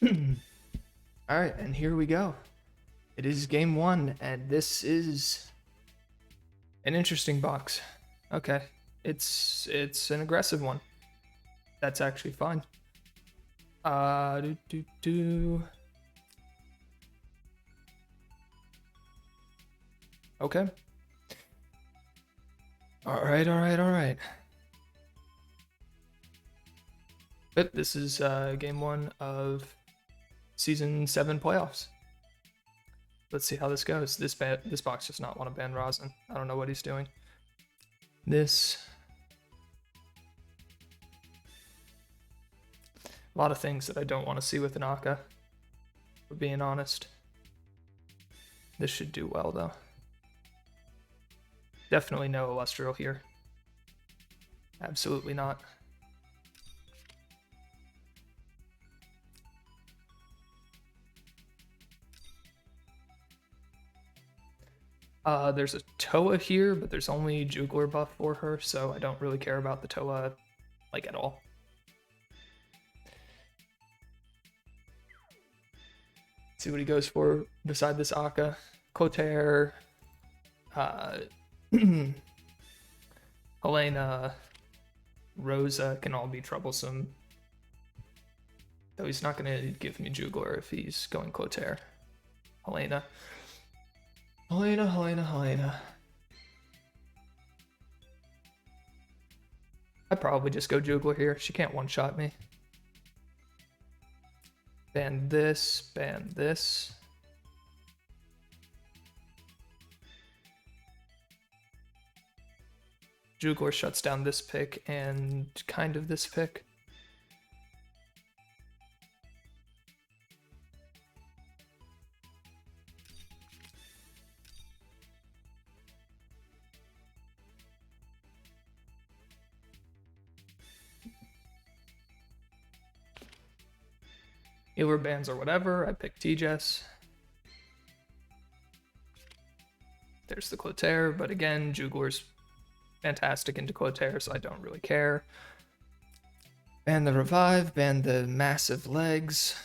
Alright, and here we go. It is game one, and this is an interesting box. Okay. It's an aggressive one. That's actually fine. Do do do. Okay. Alright. But this is game one of season 7 playoffs. Let's see how this goes. This box does not want to ban Rosin. I don't know what he's doing. A lot of things that I don't want to see with an Akka, for being honest. This should do well, though. Definitely no Illustrial here. Absolutely not. There's a Toa here, but there's only Jugler buff for her, so I don't really care about the Toa, like, at all. See what he goes for beside this Akka. Clotaire, Helena, Rosa can all be troublesome. Though he's not going to give me Jugler if he's going Clotaire. Helena. I'd probably just go Jugler here. She can't one-shot me. Ban this. Jugler shuts down this pick and kind of this pick. Healer bans or whatever, I pick T-Jess. There's the Clotaire, but again, Jugler's fantastic into Clotaire, so I don't really care. Ban the Revive, ban the massive legs.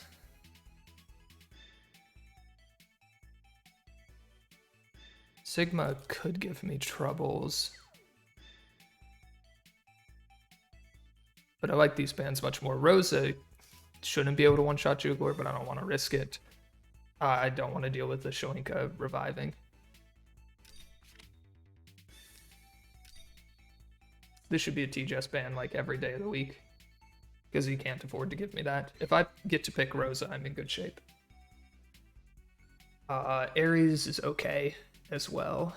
Sigma could give me troubles. But I like these bans much more. Rosa shouldn't be able to one-shot Jugler, but I don't want to risk it. I don't want to deal with the Shoinka reviving. This should be a T-Jess ban like every day of the week, because he can't afford to give me that. If I get to pick Rosa, I'm in good shape. Ares is okay as well.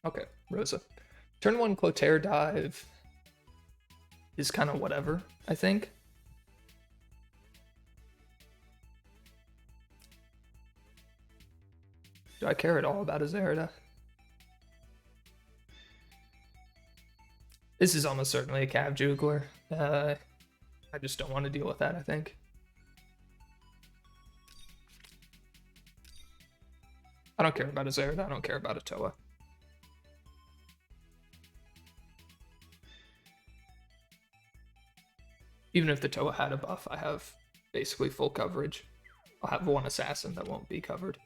Okay, Rosa. Turn 1 Clotaire dive is kind of whatever, I think. Do I care at all about Azerida? This is almost certainly a Cav Jugler. I just don't want to deal with that, I think. I don't care about Azerida, I don't care about a Toa. Even if the Toa had a buff, I have basically full coverage. I'll have one assassin that won't be covered.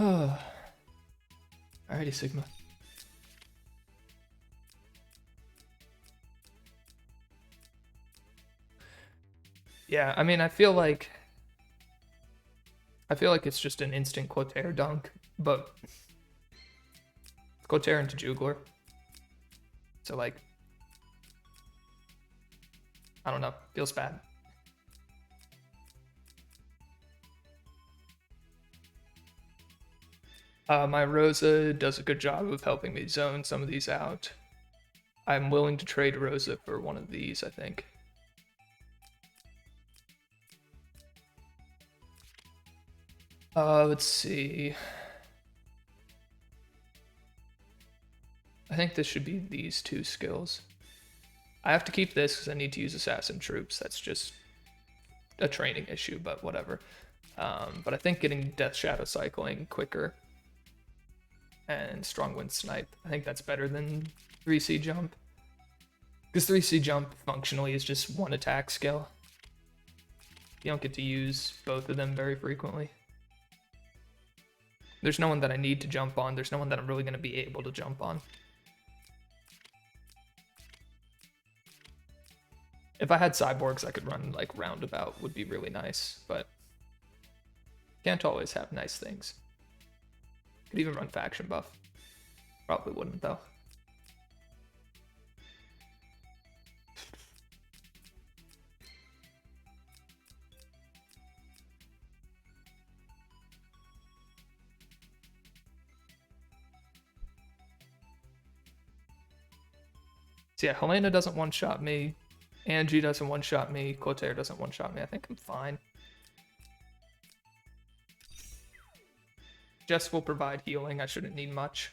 Alrighty, Sigma. Yeah, I mean, I feel like it's just an instant Clotaire dunk, but Clotaire into Jugler. So, like, I don't know, feels bad. My Rosa does a good job of helping me zone some of these out. I'm willing to trade Rosa for one of these, I think. Let's see. I think this should be these two skills. I have to keep this because I need to use Assassin Troops. That's just a training issue, but whatever. But I think getting Death Shadow cycling quicker and Strong Wind Snipe, I think that's better than 3C Jump. Because 3C Jump functionally is just one attack skill. You don't get to use both of them very frequently. There's no one that I need to jump on. There's no one that I'm really going to be able to jump on. If I had cyborgs I could run like Roundabout would be really nice, but can't always have nice things. Could even run Faction Buff. Probably wouldn't though. So yeah, Helena doesn't one-shot me. Angie doesn't one-shot me. Clotaire doesn't one-shot me. I think I'm fine. Jess will provide healing. I shouldn't need much.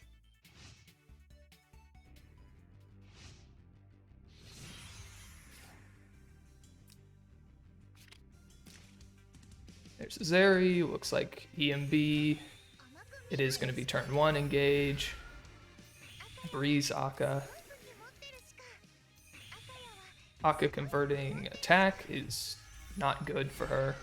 There's Zeri. Looks like EMB. It is going to be turn 1 engage. Breeze Akka. Akka converting attack is not good for her.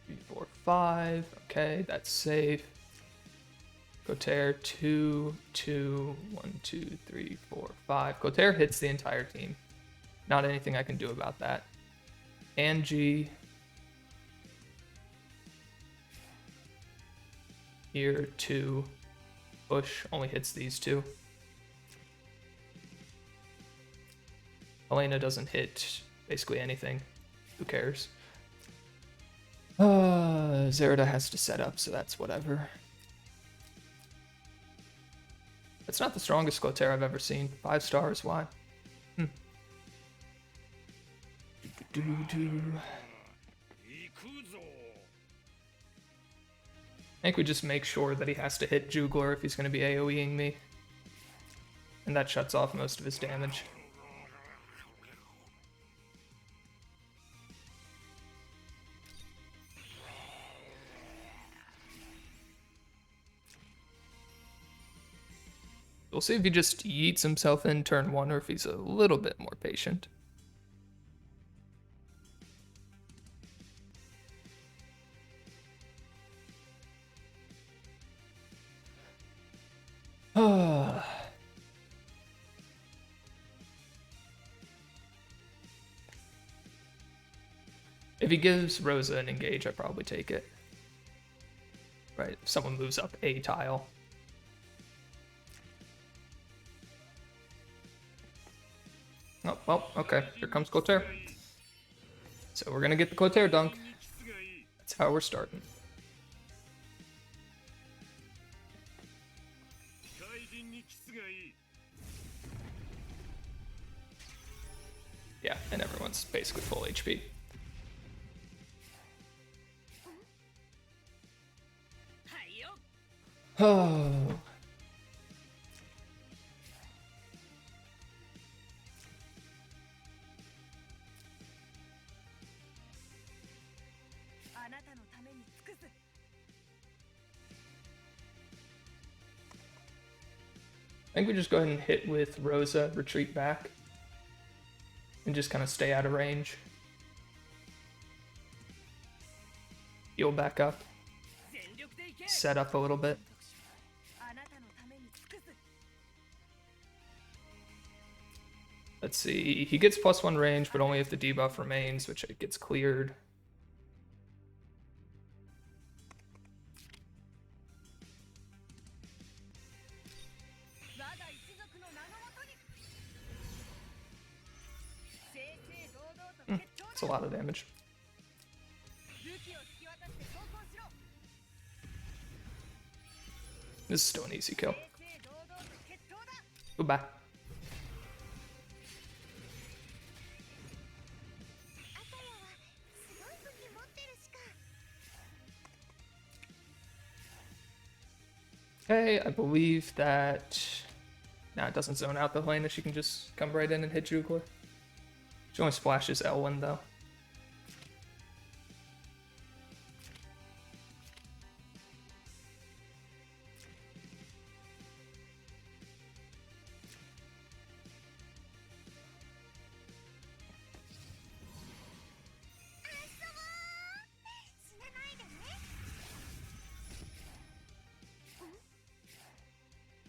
Three, 4, 5. Okay, that's safe. Clotaire 2, 2, 1, 2, 3, 4, 5. Clotaire hits the entire team. Not anything I can do about that. Angie. Here, 2. Push only hits these 2. Helena doesn't hit basically anything. Who cares? Zerida has to set up, so that's whatever. It's not the strongest Clotaire I've ever seen. 5 stars, why? I think we just make sure that he has to hit Jugler if he's going to be AoEing me. And that shuts off most of his damage. We'll see if he just yeets himself in turn 1 or if he's a little bit more patient. If he gives Rosa an engage, I probably take it. Right, if someone moves up a tile. Oh, well, okay, here comes Clotaire. So we're gonna get the Clotaire dunk. That's how we're starting. Yeah, and everyone's basically full HP. Oh. I think we just go ahead and hit with Rosa, retreat back, and just kind of stay out of range. Heal back up. Set up a little bit. Let's see, he gets +1 range, but only if the debuff remains, which it gets cleared. It's a lot of damage. This is still an easy kill. Goodbye. Okay, I believe that Nah, it doesn't zone out the Helena. She can just come right in and hit Jugler. She only splashes Elwyn, though.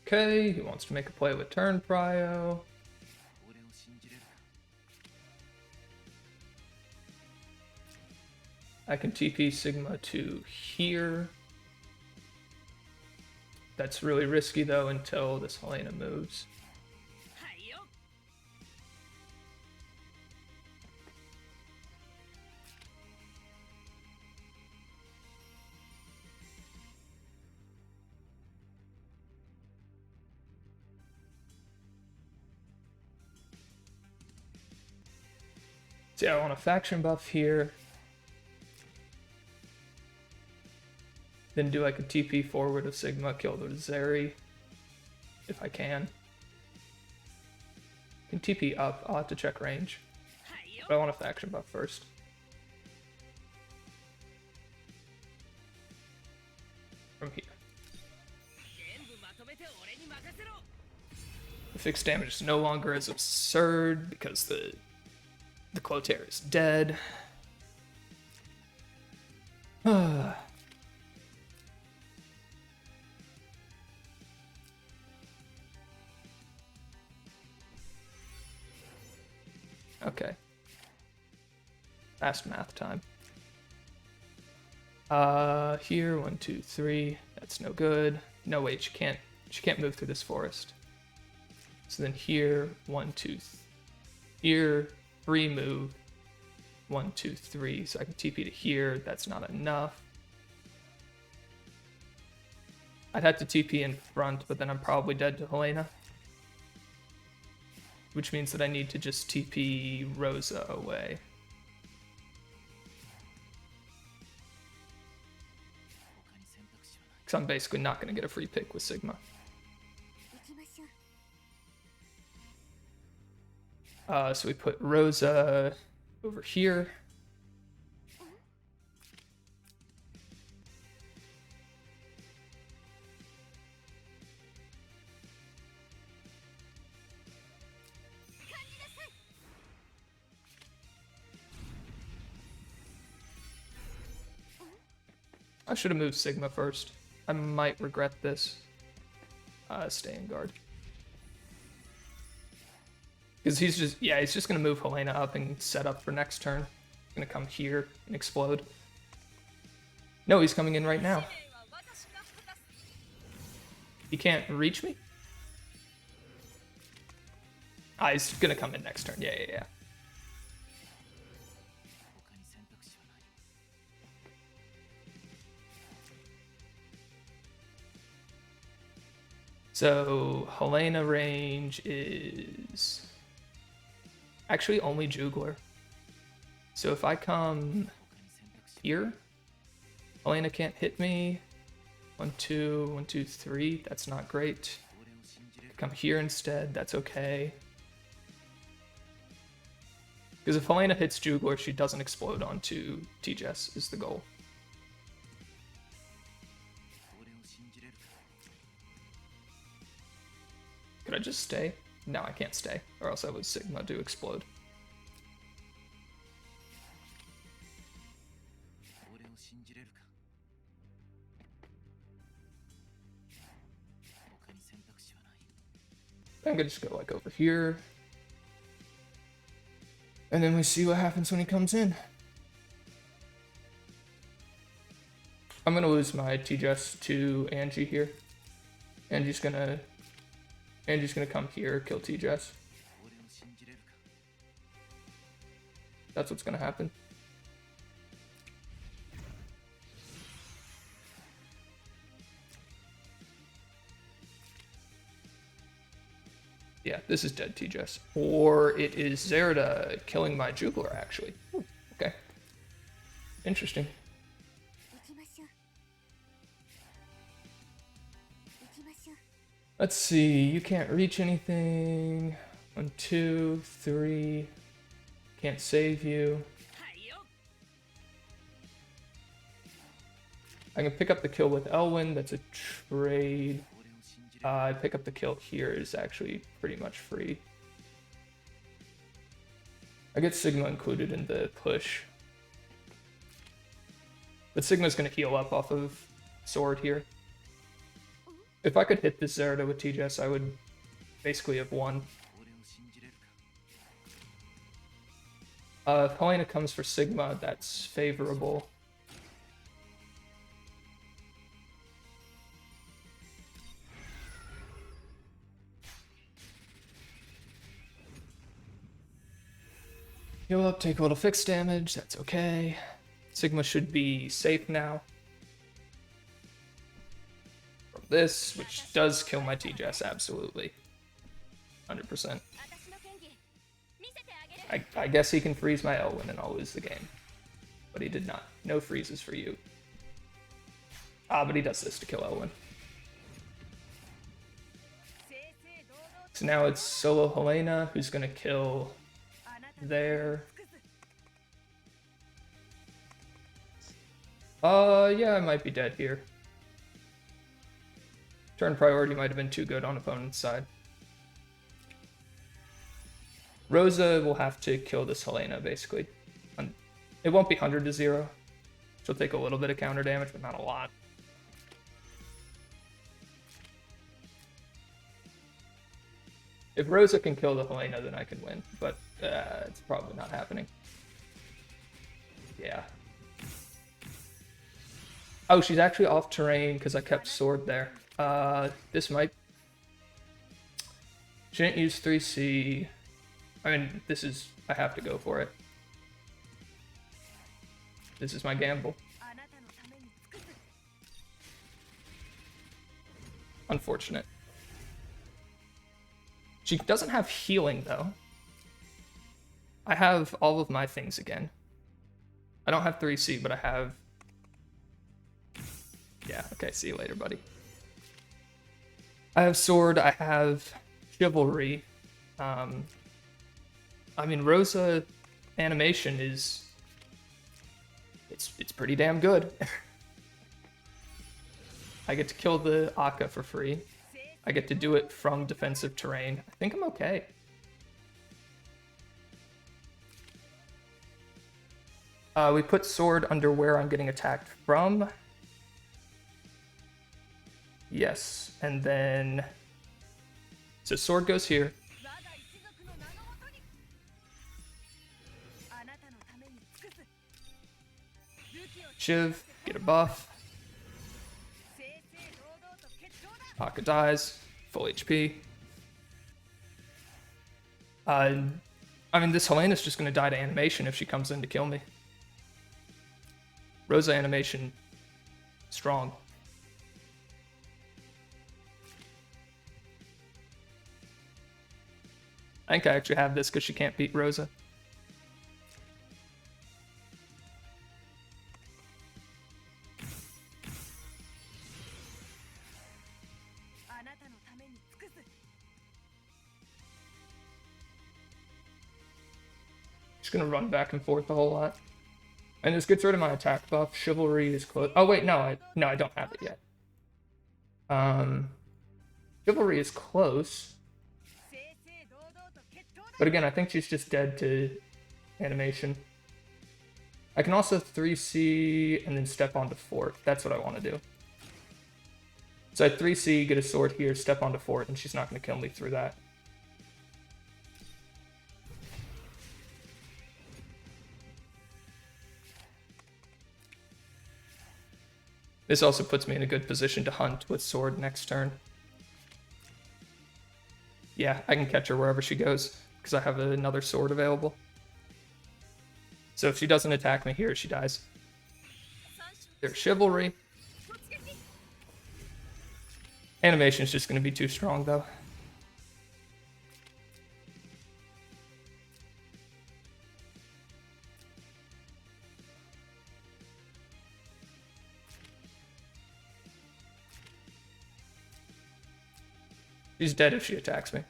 Okay, he wants to make a play with turn prio. I can TP Sigma to here. That's really risky though until this Helena moves. So yeah, I want a faction buff here. Then do like a TP forward of Sigma, kill the Zeri, if I can. I can TP up, I'll have to check range. But I want a faction buff first. From here. The fixed damage is no longer as absurd because the Clotaire is dead. Okay. Fast math time. Here, 1, 2, 3. That's no good. No, wait, she can't move through this forest. So then here, 1, 2, here, 3 move. 1, 2, 3. So I can TP to here. That's not enough. I'd have to TP in front, but then I'm probably dead to Helena. Which means that I need to just TP Rosa away. Because I'm basically not going to get a free pick with Sigma. So we put Rosa over here. I should have moved Sigma first. I might regret this. Stay in guard. Because he's just gonna move Helena up and set up for next turn. He's gonna come here and explode. No, he's coming in right now. He can't reach me? Ah, he's gonna come in next turn. Yeah. So Helena range is actually only Jugler. So if I come here, Helena can't hit me. 1, 2, 1, 2, 3. That's not great. Come here instead. That's okay. Because if Helena hits Jugler, she doesn't explode onto TJS is the goal. Could I just stay? No, I can't stay, or else I would Sigma to explode. I'm gonna just go like over here. And then we see what happens when he comes in. I'm gonna lose my TJS to Angie here. Angie's gonna come here, kill TJS. That's what's gonna happen. Yeah, this is dead TJS. Or it is Zerda killing my Jugler, actually. Ooh, okay. Interesting. Let's see, you can't reach anything. 1, 2, 3. Can't save you. I can pick up the kill with Elwyn, that's a trade. I pick up the kill here is actually pretty much free. I get Sigma included in the push. But Sigma's going to heal up off of Sword here. If I could hit this Zerida with TGS, I would basically have won. If Helena comes for Sigma, that's favorable. Heal up, take a little fixed damage, that's okay. Sigma should be safe now. From this, which does kill my TGS, absolutely. 100%. I guess he can freeze my Elwyn and I'll lose the game. But he did not. No freezes for you. But he does this to kill Elwyn. So now it's solo Helena who's gonna kill there. Yeah, I might be dead here. Turn priority might have been too good on opponent's side. Rosa will have to kill this Helena, basically. It won't be 100 to 0. She'll take a little bit of counter damage, but not a lot. If Rosa can kill the Helena, then I can win, but it's probably not happening. Yeah. Oh, she's actually off terrain because I kept Sword there. This might... She didn't use 3C. I mean, this is... I have to go for it. This is my gamble. Unfortunate. She doesn't have healing, though. I have all of my things again. I don't have 3C, but I have... Yeah, okay, see you later, buddy. I have Sword, I have Chivalry. I mean, Rosa animation is... It's pretty damn good. I get to kill the Akka for free. I get to do it from defensive terrain. I think I'm okay. We put Sword under where I'm getting attacked from. Yes, and then... So Sword goes here. Shiv, get a buff. Akka dies, full HP. I mean, this Helena's just going to die to animation if she comes in to kill me. Rosa animation, strong. I think I actually have this because she can't beat Rosa. Just gonna run back and forth a whole lot. And this gets rid of my attack buff. Chivalry is close. Oh wait, no, I don't have it yet. Chivalry is close. But again, I think she's just dead to animation. I can also 3C and then step onto fort. That's what I want to do. So I 3C, get a sword here, step onto fort, and she's not going to kill me through that. This also puts me in a good position to hunt with sword next turn. Yeah, I can catch her wherever she goes, because I have another sword available. So if she doesn't attack me here, she dies. There's Chivalry. Animation's just going to be too strong, though. She's dead if she attacks me.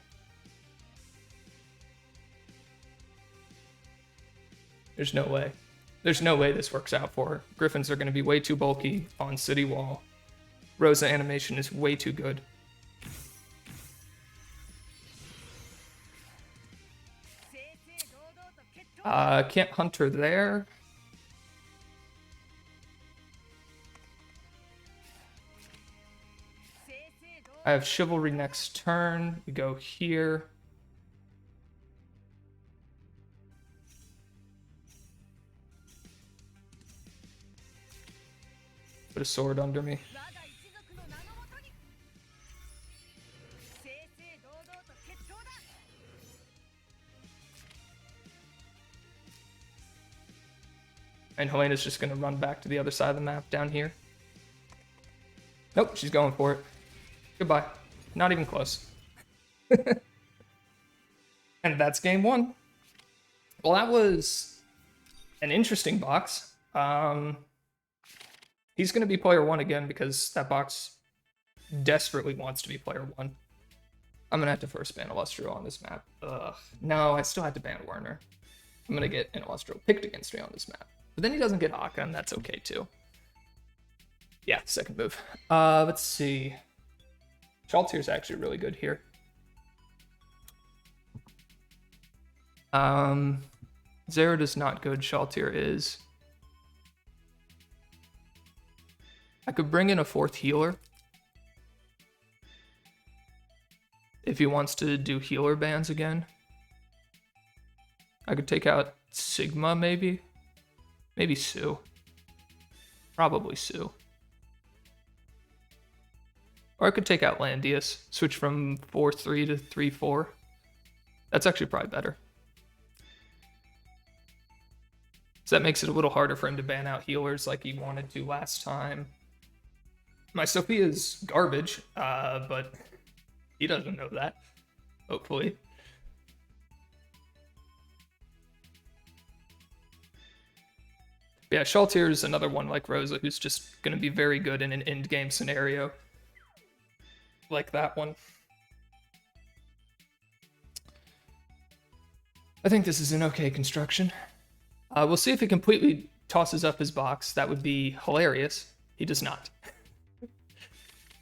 There's no way. There's no way this works out for her. Griffins are going to be way too bulky on City Wall. Rosa animation is way too good. Can't hunt her there. I have Chivalry next turn. We go here. Put a sword under me. And Helena's just going to run back to the other side of the map down here. Nope, she's going for it. Goodbye. Not even close. And that's game one. Well, that was an interesting box. He's going to be player one again because that box desperately wants to be player one. I'm going to have to first ban Illustrio on this map. Ugh. No, I still have to ban Werner. I'm going to get an Illustrio picked against me on this map. But then he doesn't get Akka, and that's okay too. Yeah, second move. Let's see. Shaltier's actually really good here. Zerud is not good. Shaltier is. I could bring in a fourth healer. If he wants to do healer bans again. I could take out Sigma, maybe. Maybe Sue. Probably Sue. Or I could take out Landius, switch from 4-3 to 3-4. That's actually probably better. So that makes it a little harder for him to ban out healers like he wanted to last time. My Sophia's garbage, but he doesn't know that, hopefully. Yeah, Shaltier is another one like Rosa who's just going to be very good in an end-game scenario. Like that one. I think this is an okay construction. We'll see if he completely tosses up his box. That would be hilarious. He does not.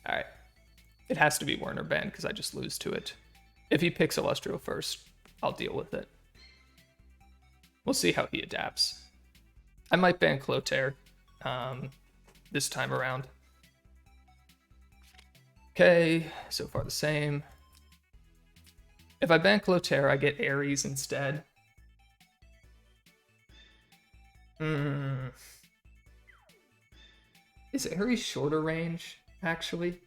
Alright. It has to be Werner ban because I just lose to it. If he picks Illustrio first, I'll deal with it. We'll see how he adapts. I might ban Clotaire this time around. Okay, so far the same. If I ban Clotaire, I get Ares instead. Is Ares shorter range, actually?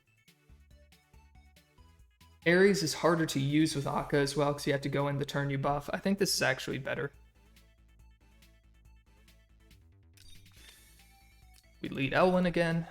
Ares is harder to use with Akka as well because you have to go in the turn you buff. I think this is actually better. We lead Elwyn again.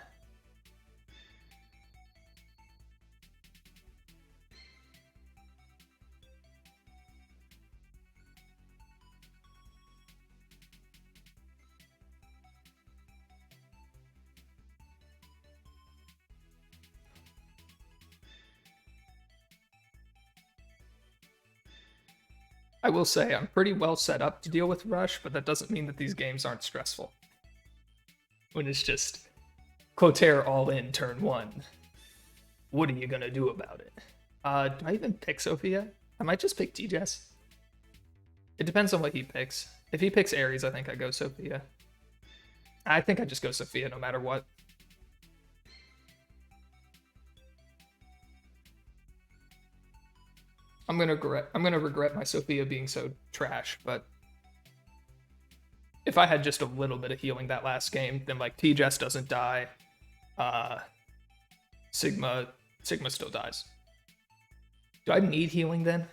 I will say I'm pretty well set up to deal with Rush, but that doesn't mean that these games aren't stressful. When it's just Clotaire all in turn one. What are you gonna do about it? Do I even pick Sophia? I might just pick T-Jess. It depends on what he picks. If he picks Ares, I think I go Sophia. I think I just go Sophia no matter what. I'm gonna regret my Sophia being so trash, but if I had just a little bit of healing that last game, then like T-Jess doesn't die. Sigma still dies. Do I need healing then?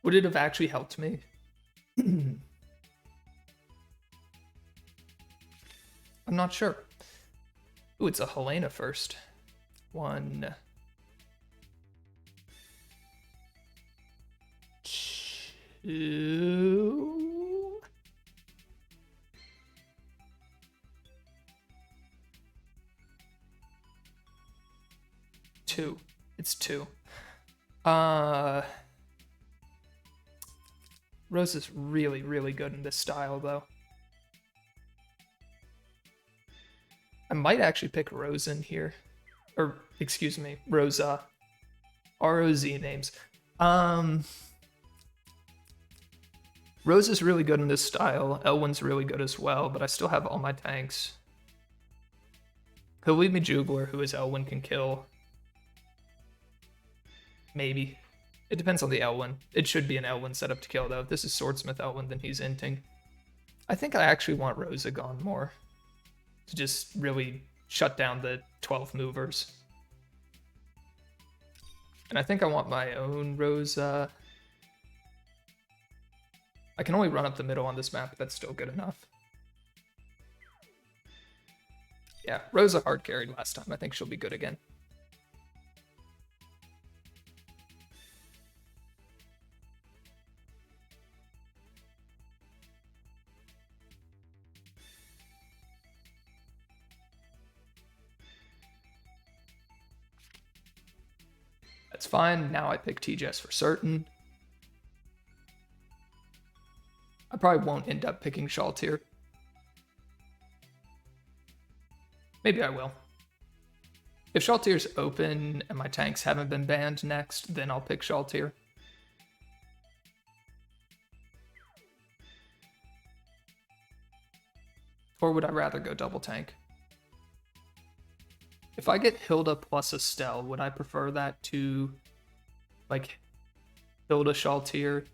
Would it have actually helped me? I'm not sure. Ooh, it's a Helena first. 1, 2. Two. It's 2. Rose is really, really good in this style, though. I might actually pick Rose in here. Or, excuse me, Rosa. R-O-Z names. Rose is really good in this style. Elwyn's really good as well, but I still have all my tanks. He'll leave me Jugler, who his Elwyn can kill. Maybe. It depends on the Elwyn. It should be an Elwyn setup to kill, though. If this is Swordsmith Elwyn, then he's inting. I think I actually want Rosa gone more. To just really shut down the 12 movers. And I think I want my own Rosa. I can only run up the middle on this map, but that's still good enough. Yeah, Rosa hard carried last time. I think she'll be good again. That's fine. Now I pick TJS for certain. I probably won't end up picking Shaltir. Maybe I will. If Shaltir's open and my tanks haven't been banned next, then I'll pick Shaltir. Or would I rather go double tank? If I get Hilda plus Estelle, would I prefer that to, like, Hilda Shaltir?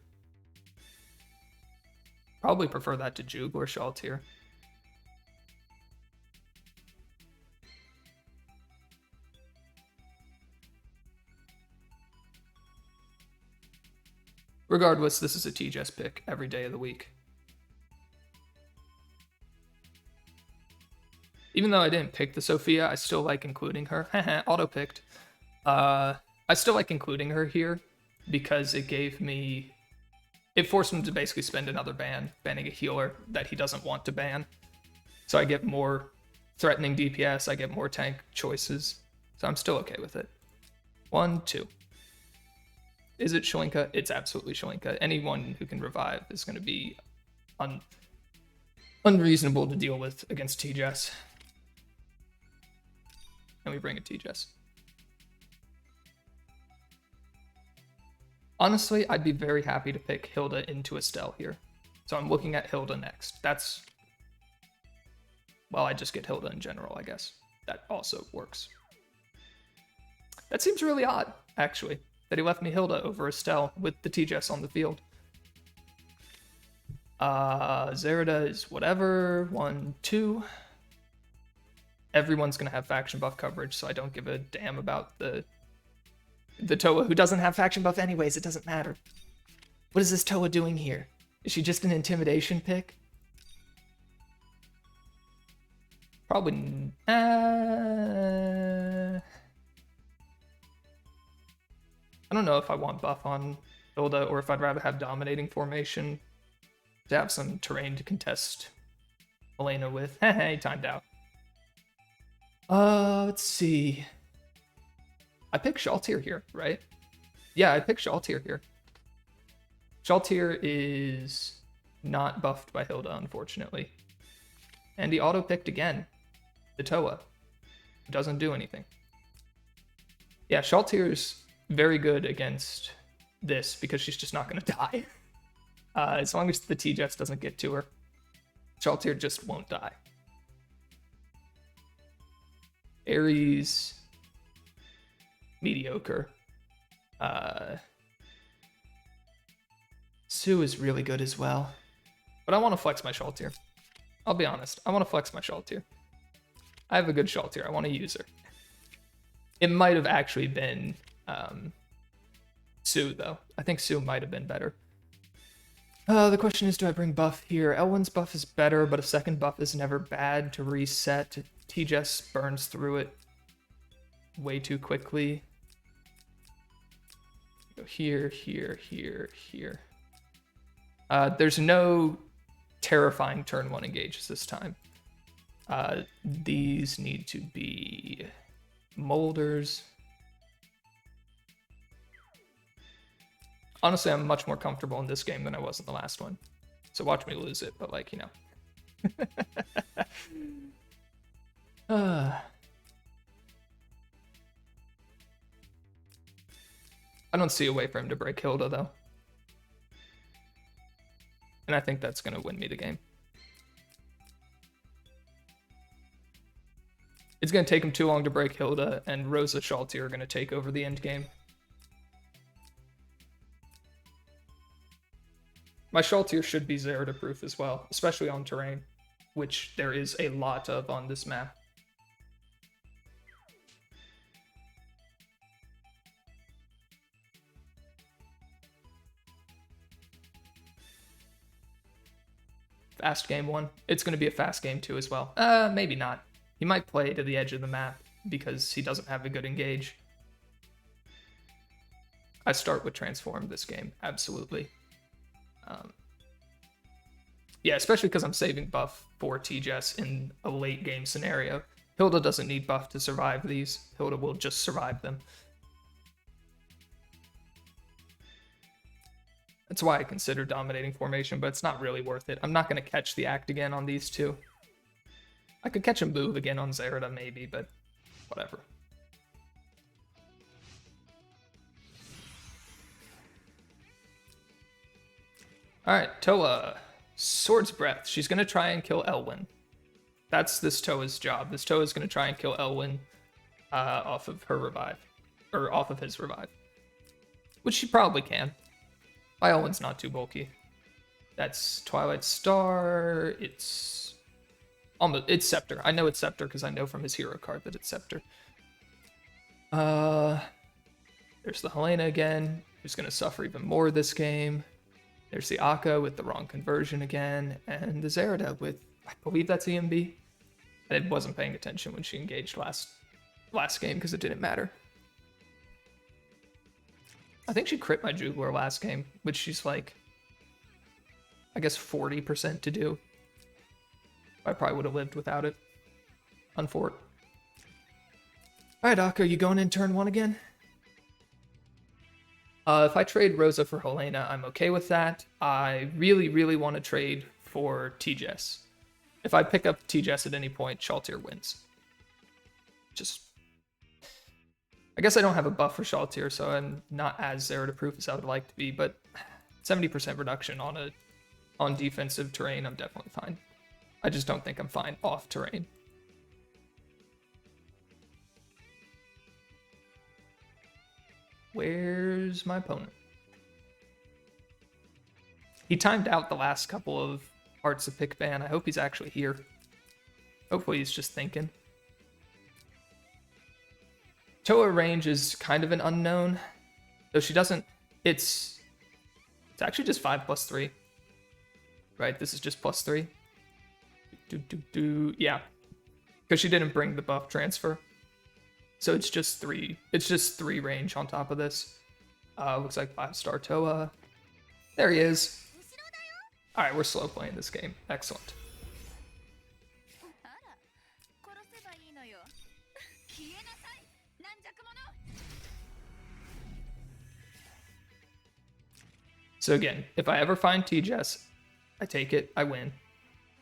Probably prefer that to Jugler Shaltir. Regardless, this is a TJS pick every day of the week. Even though I didn't pick the Sophia, I still like including her. Auto-picked. I still like including her here because it gave me... It forced him to basically spend another banning a healer that he doesn't want to ban. So I get more threatening DPS, I get more tank choices. So I'm still okay with it. 1, 2. Is it Shalinka? It's absolutely Shalinka. Anyone who can revive is going to be unreasonable to deal with against TJS. And we bring a TJS. Honestly, I'd be very happy to pick Hilda into Estelle here. So I'm looking at Hilda next. That's... Well, I just get Hilda in general, I guess. That also works. That seems really odd, actually, that he left me Hilda over Estelle with the TJS on the field. Zerida is whatever. 1, 2. Everyone's going to have faction buff coverage, so I don't give a damn about the Toa, who doesn't have faction buff anyways. It doesn't matter. What is this Toa doing here? Is she just an intimidation pick? Probably... I don't know if I want buff on Hilda or if I'd rather have dominating formation to have some terrain to contest Elena with. Hey, timed out. Let's see. I picked Shaltir here, right? Yeah, I picked Shaltir here. Shaltir is not buffed by Hilda, unfortunately. And he auto-picked again. The Toa. Doesn't do anything. Yeah, Shaltir's very good against this because she's just not going to die. As long as the TJS doesn't get to her, Shaltir just won't die. Ares, mediocre. Sue is really good as well. But I want to flex my Shaltir. I'll be honest. I want to flex my Shaltir. I have a good Shaltir. I want to use her. It might have actually been Sue, though. I think Sue might have been better. The question is, do I bring buff here? Elwyn's buff is better, but a second buff is never bad to reset. TJS burns through it way too quickly. Go here, here, here, here. There's no terrifying turn 1 engages this time. These need to be molders. Honestly, I'm much more comfortable in this game than I was in the last one. So watch me lose it, but like, you know. I don't see a way for him to break Hilda, though. And I think that's going to win me the game. It's going to take him too long to break Hilda, and Rosa Shaltier are going to take over the end game. My Shaltier should be Zerida proof as well, especially on terrain, which there is a lot of on this map. Fast game 1. It's going to be a fast game 2 as well. Maybe not. He might play to the edge of the map because he doesn't have a good engage. I start with Transform this game, absolutely. Yeah, especially because I'm saving buff for TJS in a late game scenario. Hilda doesn't need buff to survive these. Hilda will just survive them. That's why I consider dominating formation, but it's not really worth it. I'm not going to catch the act again on these two. I could catch a move again on Zerida maybe, but whatever. Alright, Toa. Sword's Breath. She's going to try and kill Elwyn. That's this Toa's job. This Toa is going to try and kill Elwyn off of her revive. Or off of his revive. Which she probably can. My Elwyn's not too bulky. That's Twilight Star. It's Scepter. I know it's Scepter because I know from his hero card that it's Scepter. There's the Helena again, who's going to suffer even more this game. There's the Akka with the wrong conversion again, and the Zerida with, I believe that's EMB. I wasn't paying attention when she engaged last game because it didn't matter. I think she crit my Jugler last game, which she's like, I guess 40% to do. I probably would have lived without it. Unfort. Alright, Akka, you going in turn 1 again? If I trade Rosa for Helena, I'm okay with that. I really, really want to trade for TJS. If I pick up TJS at any point, Shaltier wins. I guess I don't have a buff for Shaltier, so I'm not as Zerida-proof as I would like to be, but 70% reduction on defensive terrain, I'm definitely fine. I just don't think I'm fine off terrain. Where's my opponent? He timed out the last couple of Hearts of Pick ban. I hope he's actually here. Hopefully he's just thinking. Toa range is kind of an unknown. Though she doesn't... It's actually just 5+3. Right, this is just +3. Yeah. Because she didn't bring the buff transfer. So it's just 3. It's just 3 range on top of this. Looks like 5-star Toa. There he is. Alright, we're slow playing this game. Excellent. So again, if I ever find TJS, I take it, I win.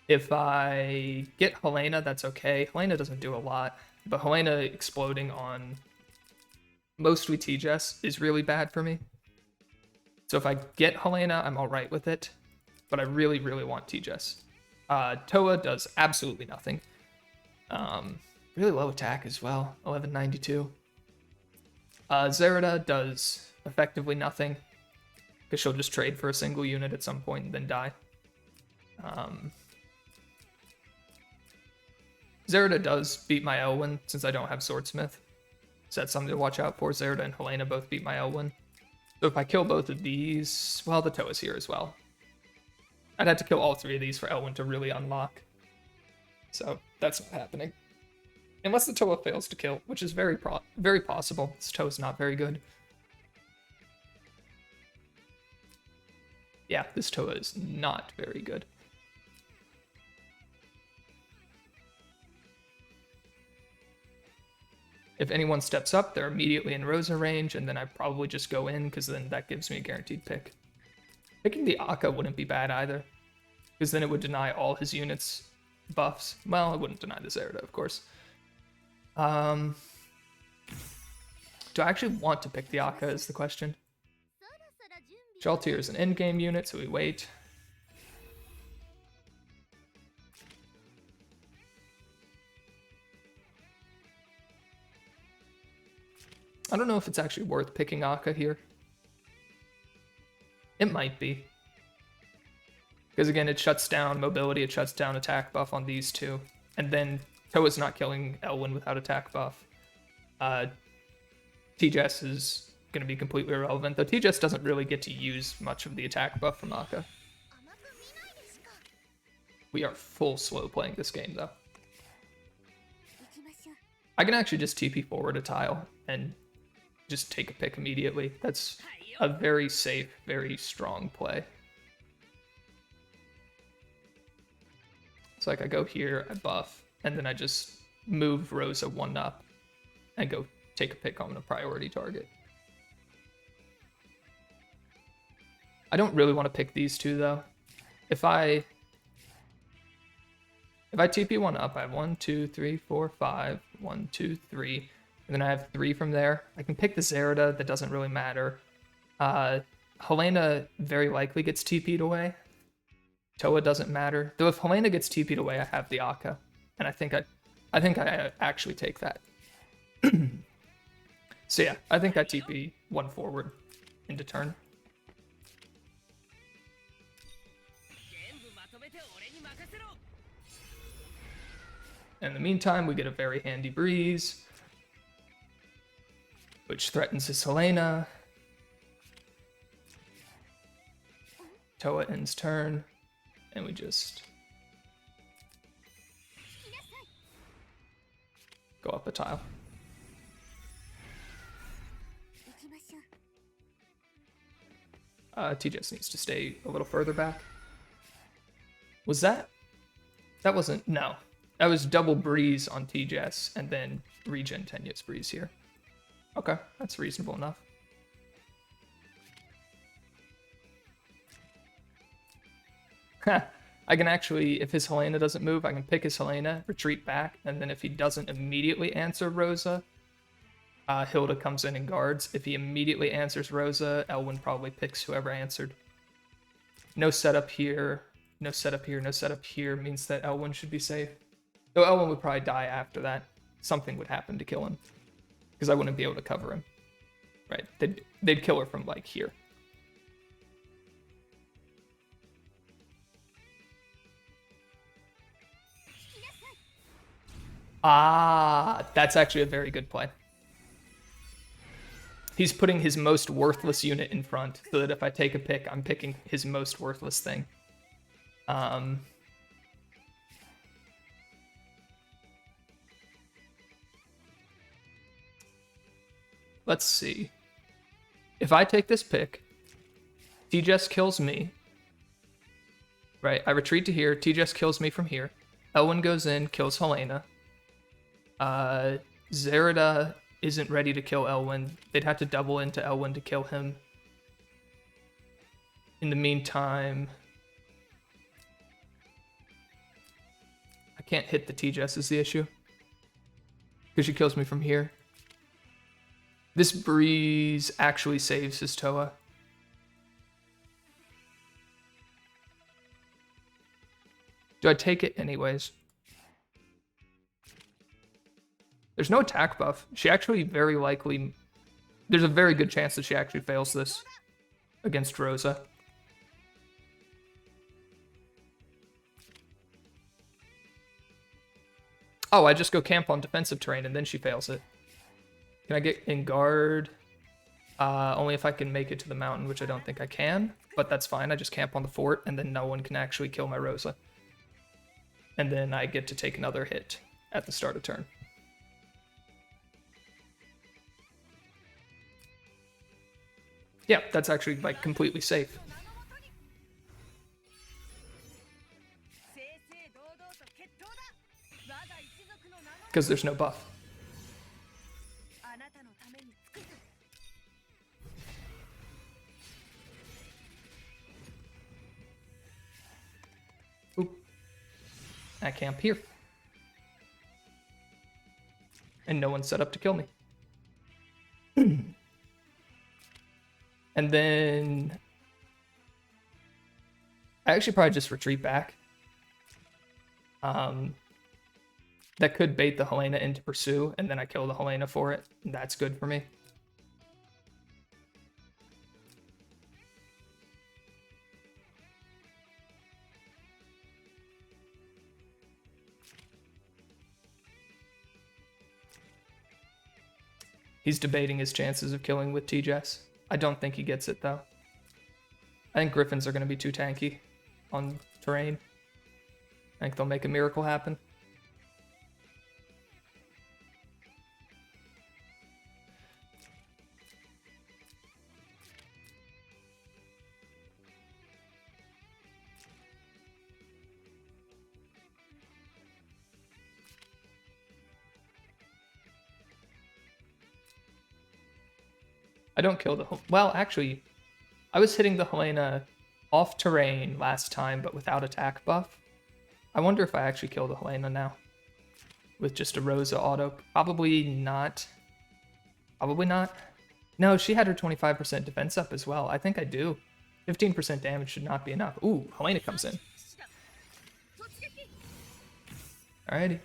If I get Helena, that's okay. Helena doesn't do a lot, but Helena exploding on mostly TJS is really bad for me. So if I get Helena, I'm alright with it, but I really, really want TJS. Toa does absolutely nothing. Really low attack as well, 1192. Zerida does effectively nothing, because she'll just trade for a single unit at some point and then die. Zerida does beat my Elwyn since I don't have Swordsmith. So that's something to watch out for. Zerida and Helena both beat my Elwyn. So if I kill both of these, well, the Toa's here as well. I'd have to kill all 3 of these for Elwyn to really unlock. So that's not happening. Unless the Toa fails to kill, which is very possible. This Toa's not very good. Yeah, this Toa is not very good. If anyone steps up, they're immediately in Rosa range, and then I probably just go in, because then that gives me a guaranteed pick. Picking the Akka wouldn't be bad either, because then it would deny all his units buffs. Well, it wouldn't deny the Zerida, of course. Do I actually want to pick the Akka is the question. Jaltir is an endgame unit, so we wait. I don't know if it's actually worth picking Akka here. It might be. Because again, it shuts down mobility, it shuts down attack buff on these two. And then Toa's not killing Elwyn without attack buff. TJS is going to be completely irrelevant, though TJS doesn't really get to use much of the attack buff from Akka. We are full slow playing this game, though. I can actually just TP forward a tile and just take a pick immediately. That's a very safe, very strong play. It's like I go here, I buff, and then I just move Rosa one up and go take a pick on a priority target. I don't really want to pick these two though. If I TP one up, I have 1, 2, 3, 4, 5, 1, 2, 3, and then I have 3 from there. I can pick the Zerida, that doesn't really matter. Helena very likely gets TP'd away. Toa doesn't matter. Though if Helena gets TP'd away, I have the Akka. And I think I actually take that. So yeah, I think I TP one forward into turn. In the meantime, we get a very handy breeze, which threatens his Helena. Toa ends turn, and we just go up a tile. TJS needs to stay a little further back. Was that? That wasn't, no. That was double breeze on TJS and then regen Tenya's breeze here. Okay, that's reasonable enough. I can actually, if his Helena doesn't move, I can pick his Helena, retreat back, and then if he doesn't immediately answer Rosa, Hilda comes in and guards. If he immediately answers Rosa, Elwyn probably picks whoever answered. No setup here, no setup here, no setup here means that Elwyn should be safe. Though Elwyn would probably die after that. Something would happen to kill him. Because I wouldn't be able to cover him. Right, they'd kill her from like here. Ah, that's actually a very good play. He's putting his most worthless unit in front, so that if I take a pick, I'm picking his most worthless thing. Let's see. If I take this pick, TJS kills me. Right, I retreat to here, TJS kills me from here. Elwyn goes in, kills Helena. Zerida isn't ready to kill Elwyn. They'd have to double into Elwyn to kill him. In the meantime, I can't hit the TJS is the issue. Because she kills me from here. This breeze actually saves his Toa. Do I take it anyways? There's no attack buff. She actually very likely... There's a very good chance that she actually fails this against Rosa. Oh, I just go camp on defensive terrain and then she fails it. Can I get in guard? Only if I can make it to the mountain, which I don't think I can. But that's fine. I just camp on the fort and then no one can actually kill my Rosa. And then I get to take another hit at the start of turn. Yeah, that's actually like completely safe. Because there's no buff. I camp here. And no one's set up to kill me. And then I actually probably just retreat back. That could bait the Helena into pursue, and then I kill the Helena for it. And that's good for me. He's debating his chances of killing with T-Jess. I don't think he gets it, though. I think Griffins are going to be too tanky on terrain. I think they'll make a miracle happen. I don't kill the... Well, actually, I was hitting the Helena off terrain last time, but without attack buff. I wonder if I actually kill the Helena now. With just a Rosa auto. Probably not. Probably not. No, she had her 25% defense up as well. I think I do. 15% damage should not be enough. Ooh, Helena comes in. Alrighty.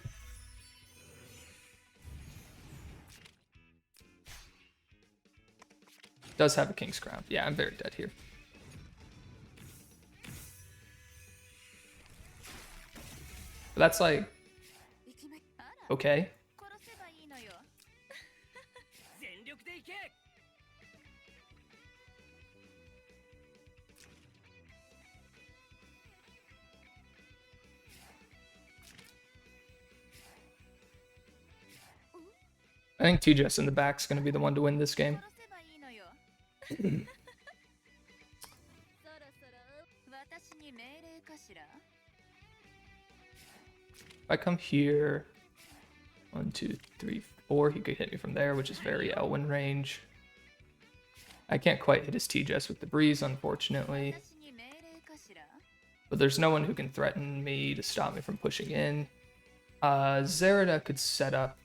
Does have a King's Crown. Yeah, I'm very dead here. But that's like... okay. I think T-Jess in the back is going to be the one to win this game. If I come here, 1, 2, 3, 4, he could hit me from there, which is very Elwyn range. I can't quite hit his T-Jess with the breeze, unfortunately. But there's no one who can threaten me to stop me from pushing in. Zerida could set up.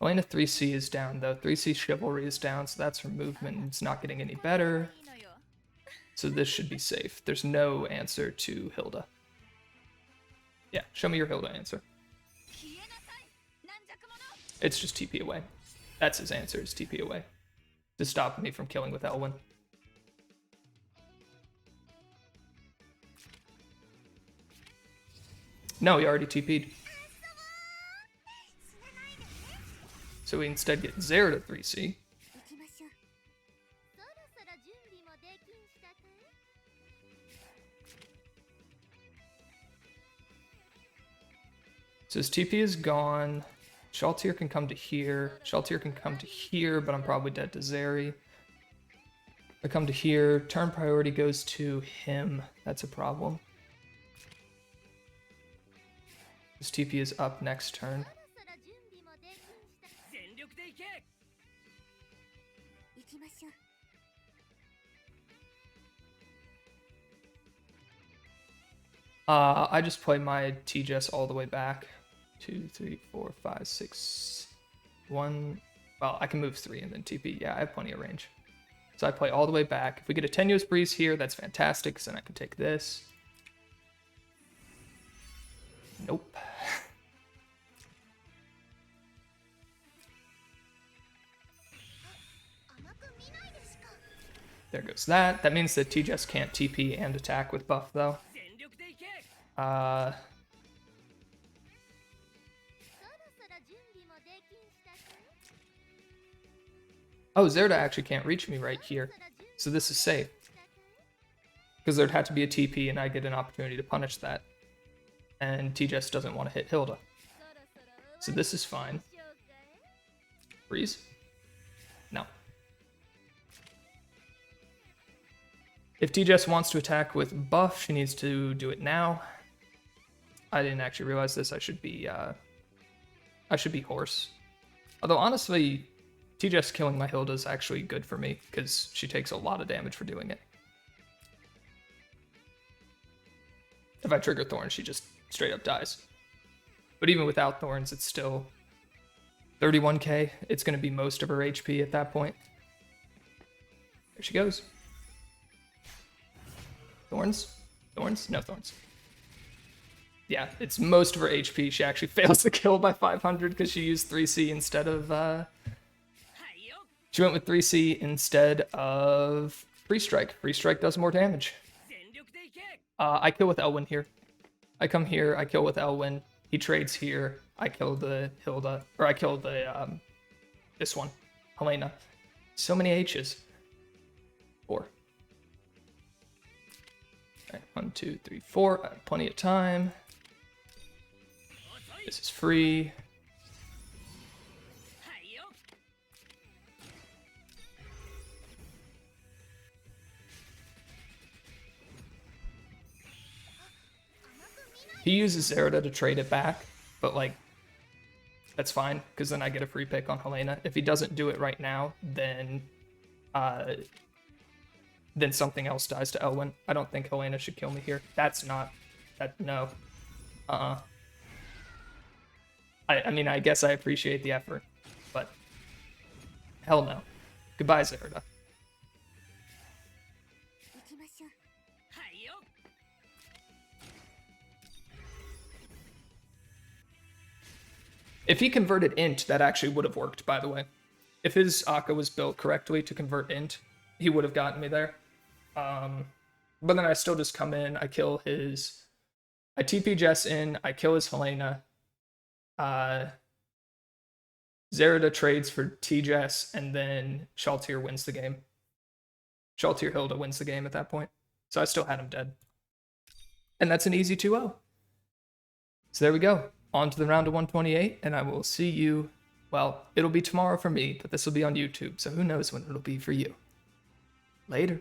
Helena 3C is down, though. 3C Chivalry is down, so that's her movement. It's not getting any better. So this should be safe. There's no answer to Hilda. Yeah, show me your Hilda answer. It's just TP away. That's his answer, is TP away. To stop me from killing with Elwyn. No, he already TP'd. So we instead get Zerida 3C. So his TP is gone. Shaltir can come to here. Shaltir can come to here, but I'm probably dead to Zeri. I come to here. Turn priority goes to him. That's a problem. His TP is up next turn. I just play my T-Jess all the way back. 2, 3, 4, 5, 6, 1. Well, I can move 3 and then TP. Yeah, I have plenty of range. So I play all the way back. If we get a Tenuous Breeze here, that's fantastic, because then I can take this. Nope. There goes that. That means that T-Jess can't TP and attack with buff, though. Oh, Zerida actually can't reach me right here. So this is safe. Because there'd have to be a TP and I get an opportunity to punish that. And T-Jess doesn't want to hit Hilda. So this is fine. Freeze? No. If T-Jess wants to attack with buff, she needs to do it now. I didn't actually realize this. I should be horse. Although honestly, T-Jess killing my Hilda is actually good for me because she takes a lot of damage for doing it. If I trigger Thorn, she just straight up dies. But even without thorns, it's still 31k. It's going to be most of her HP at that point. There she goes. Thorns? Thorns? No thorns. Yeah, it's most of her HP. She actually fails the kill by 500 because she used 3C instead of... She went with 3C instead of Free Strike. Free Strike does more damage. I kill with Elwyn here. I come here, I kill with Elwyn. He trades here. I kill the Hilda, or I kill the, this one, Helena. So many H's. 4. Alright, 1, 2, 3, 4. I have plenty of time. This is free. He uses Zerida to trade it back, but like, that's fine, because then I get a free pick on Helena. If he doesn't do it right now, then something else dies to Elwyn. I don't think Helena should kill me here. That's not, no. I mean, I guess I appreciate the effort, but hell no. Goodbye, Zerida. If he converted int, that actually would have worked, by the way. If his Akka was built correctly to convert int, he would have gotten me there. But then I still just come in, I kill his... I TP Jess in, I kill his Helena. Zerida trades for T-Jess, and then Shaltir wins the game. Shaltir Hilda wins the game at that point. So I still had him dead. And that's an easy 2-0. So there we go. On to the round of 128, and I will see you, well, it'll be tomorrow for me, but this will be on YouTube, so who knows when it'll be for you. Later.